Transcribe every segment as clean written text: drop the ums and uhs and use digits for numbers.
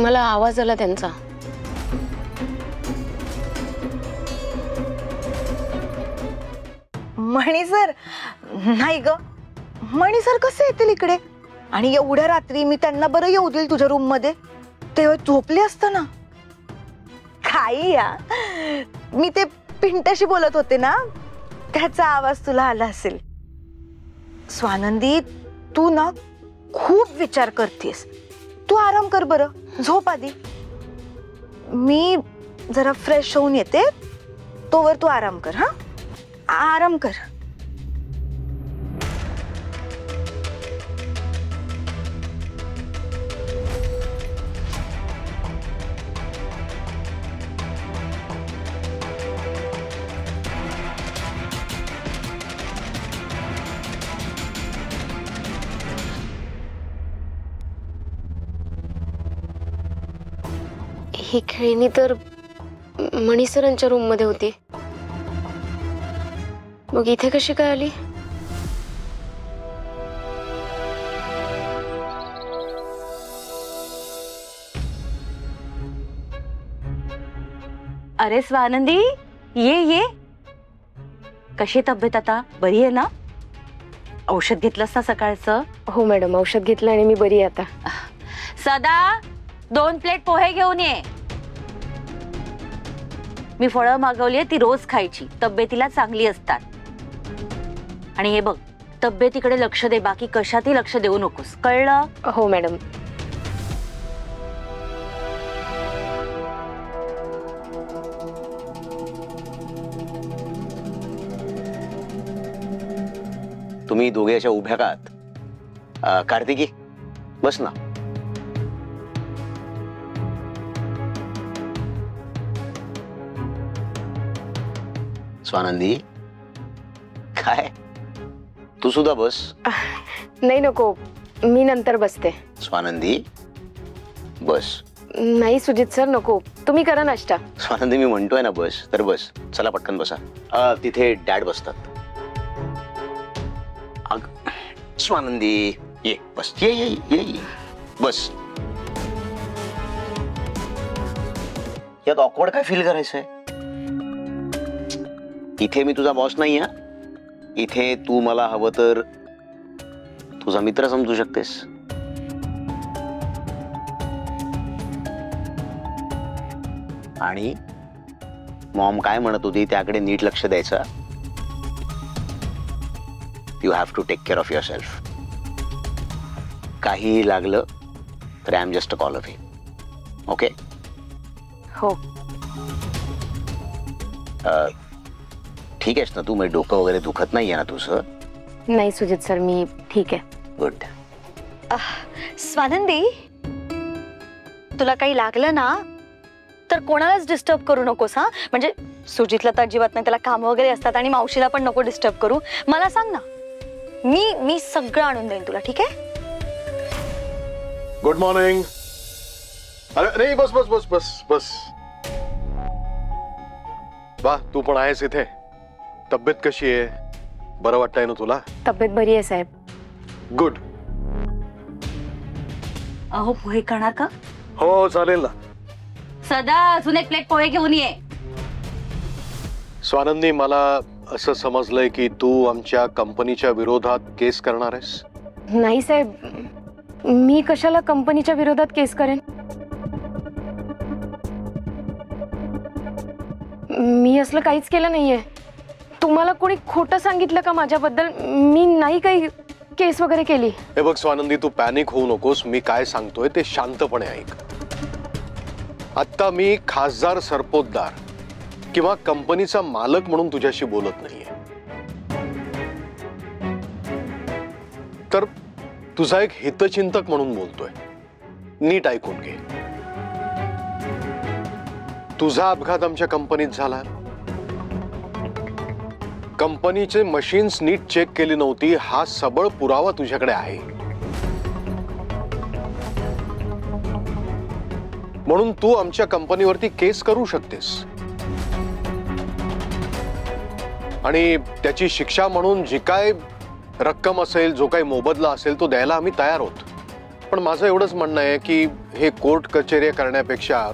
मला आवाज आला त्यांचा. मणी सर नाही ग, मणी सर कसे येतील इकडे? आणि एवढ्या रात्री मी त्यांना बरं येऊ देईल तुझ्या रूम मध्ये? तेव्हा झोपले असताना काही या, मी ते पिंटाशी बोलत होते ना, त्याचा आवाज तुला आला असेल. स्वानंदी, तू ना खूप विचार करतेस. तू आराम कर बरं, झोप आधी. मी जरा फ्रेश होऊन येते, तोवर तू आराम कर. हा, आराम कर. ही खेळणी तर मणी सरांच्या रूम मध्ये होती, मग इथे कशी काय आली? अरे स्वानंदी, ये. कशी तब्येत आता? बरी आहे ना? औषध घेतलंस ना सकाळचं? हो मॅडम, औषध घेतलं आणि मी बरी आहे आता. सदा 2 प्लेट पोहे घेऊन ये. मी फळं मागवली, ती रोज खायची, तब्येतीला चांगली असतात. आणि हे बघ, तब्येतीकडे लक्ष दे, बाकी कशातही लक्ष देऊ नकोस, कळलं? हो मॅडम. तुम्ही दोघे अशा उभ्या का आहात? कार्तिकी, बस ना. स्वानंदी, काय तू सुद्धा बस. नाही नको, मी नंतर बसते. स्वानंदी बस. नाही सुजित सर, नको, तुम्ही करा नाश्ता. स्वानंदी, मी म्हणतोय ना बस, तर बस. चला पटकन बसा. तिथे डॅड बसतात. स्वानंदी ये, बस. ये बस. यात ऑकवर्ड काय फील करायचंय? इथे मी तुझा बॉस नाही. इथे तू मला हवं तर तुझा मित्र समजू शकतेस. आणि मॉम काय म्हणत होती त्याकडे नीट लक्ष द्यायचं. You have to take care of yourself. काहीही लागलं तर I am just a call away. Okay? हो. ठीक आहेस ना तू? म्हणजे डोकं वगैरे दुखत नाहीये ना तुझं? नाही सुजित सर, मी ठीक आहे. गुड. स्वानंदी, तुला काही लागलं ना तर कोणालाच डिस्टर्ब करू नकोस. हा, म्हणजे सुजितला तर अजिबात नाही, त्याला काम वगैरे असतात. आणि मावशीला पण नको डिस्टर्ब करू. मला सांग ना, मी सगळं आणून देईन तुला. ठीक आहे? Good morning. अरे नाही, बस बस बस बस बस. वा, तू पण आहेस इथे. तब्येत कशी आहे? बरं वाटतंय ना तुला? तब्येत बरी आहे साहेब. गुड. अहो, पोहे करणार का? हो चालेल ना. सदा अजून 1 प्लेट पोहे घेऊन ये. स्वानंदी, मला असं समजलंय की तू आमच्या कंपनीच्या विरोधात केस करणार आहेस. नाही साहेब, मी कशाला कंपनीच्या विरोधात केस करेन? मी असलं काहीच केलं नाहीये. तुम्हाला कोणी खोटं सांगितलं का माझ्याबद्दल? मी नाही काही केस वगैरे केली. हे बघ स्वानंदी, तू पॅनिक होऊ नकोस. मी काय सांगतोय ते शांतपणे ऐक. आता मी खासदार सरपोतदार किंवा कंपनीचा मालक म्हणून तुझ्याशी बोलत नाहीये, तर तुझा एक हितचिंतक म्हणून बोलतोय. नीट ऐकून घे. तुझा अपघात आमच्या कंपनीत झाला. कंपनीचे मशीन्स नीट चेक केली नव्हती, हा सबळ पुरावा तुझ्याकडे आहे. म्हणून तू आमच्या कंपनीवरती केस करू शकतेस. आणि त्याची शिक्षा म्हणून जी काय रक्कम असेल, जो काही मोबदला असेल तो द्यायला आम्ही तयार आहोत. पण माझं एवढंच म्हणणं आहे की हे कोर्ट कचेऱ्या करण्यापेक्षा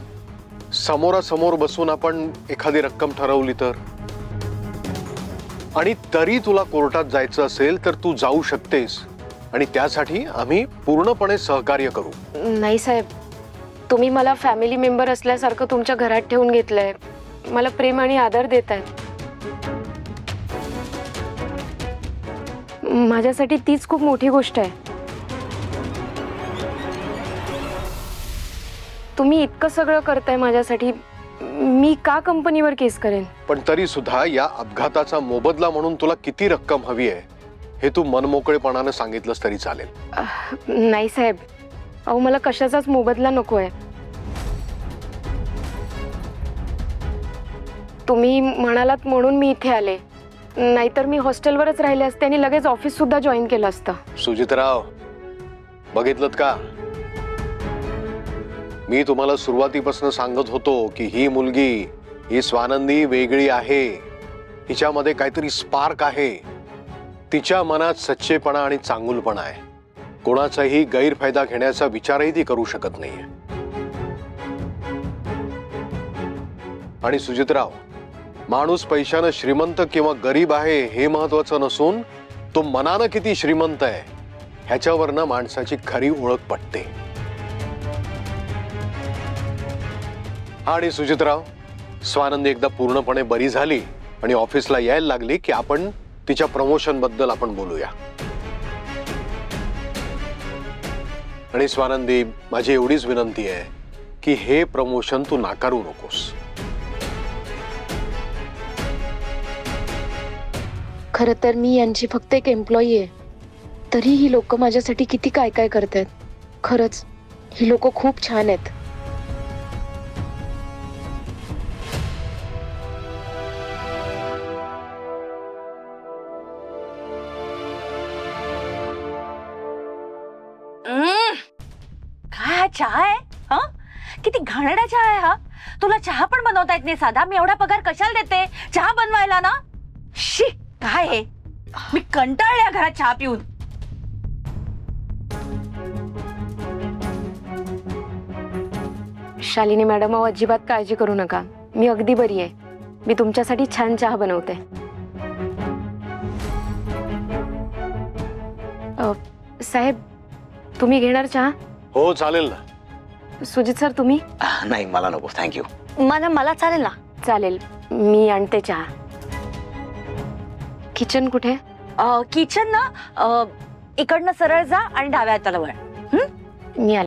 समोरासमोर बसून आपण एखादी रक्कम ठरवली तर. आणि तरी तुला कोर्टात जायचं असेल तर तू जाऊ शकतेस आणि त्यासाठी आम्ही पूर्णपणे सहकार्य करू. नाही साहेब, तुम्ही मला फॅमिली मेंबर असल्यासारखं तुमच्या घरात ठेवून घेतलंय. मला प्रेम आणि आदर देत आहेत. माझ्यासाठी तीच खूप मोठी गोष्ट आहे. तुम्ही इतकं सगळं करताय माझ्यासाठी, मी का कंपनीवर केस करेन? पण तरी सुद्धा या अपघाताचा मोबदला म्हणून तुला किती रक्कम हवी आहे हे तू मनमोकळेपणाने सांगितलंस तरी चालेल. नाही साहेब, अहो मला कशाचाच मोबदला नकोय. तुम्ही म्हणालात म्हणून मी इथे आले, नाहीतर मी हॉस्टेलवरच राहिले असते आणि लगेच ऑफिस सुद्धा जॉईन केलं असतं. सुजितराव, बघितलं का, मी तुम्हाला सुरुवातीपासून सांगत होतो की ही मुलगी, ही स्वानंदी वेगळी आहे. हिच्यामध्ये काहीतरी स्पार्क आहे. तिच्या मनात सच्चेपणा आणि चांगुलपणा आहे. कोणाचाही गैरफायदा घेण्याचा विचारही ती करू शकत नाहीये. आणि सुजितराव, माणूस पैशानं श्रीमंत किंवा गरीब आहे हे महत्वाचं नसून तो मनानं किती श्रीमंत आहे ह्याच्यावरनं माणसाची खरी ओळख पटते. आणि सुजितराव, स्वानंदी एकदा पूर्णपणे बरी झाली आणि ऑफिसला यायला लागली की आपण तिच्या प्रमोशन बद्दल आपण बोलूया. आणि स्वानंदी, माझी एवढीच विनंती आहे की हे प्रमोशन तू नाकारू नकोस. खरं तर मी यांची फक्त एक एम्प्लॉई आहे, तरी ही लोक माझ्यासाठी किती काय काय करतात. खरंच ही लोक खूप छान आहेत. काय हा चहा आहे? हा, किती घाणेरडा चहा आहे हा. तुला चहा पण बनवता येत नाही साधा. मी एवढा पगार कशाला देते चहा बनवायला ना? शी, काय हे, मी कंटाळले या घरात चहा पिऊन. शालिनी मॅडम, अहो अजिबात काळजी करू नका, मी अगदी बरी आहे. मी तुमच्यासाठी छान चहा बनवते. साहेब, तुम्ही घेणार चहा? हो चालेल ना. सुजित सर, तुम्ही? नाही, मला नको, थँक्यू. मला चालेल ना. चालेल, मी आणते चहा. किचन कुठे? किचन ना इकडनं सरळ जा आणि डाव्या हाताला वळ. मी आले.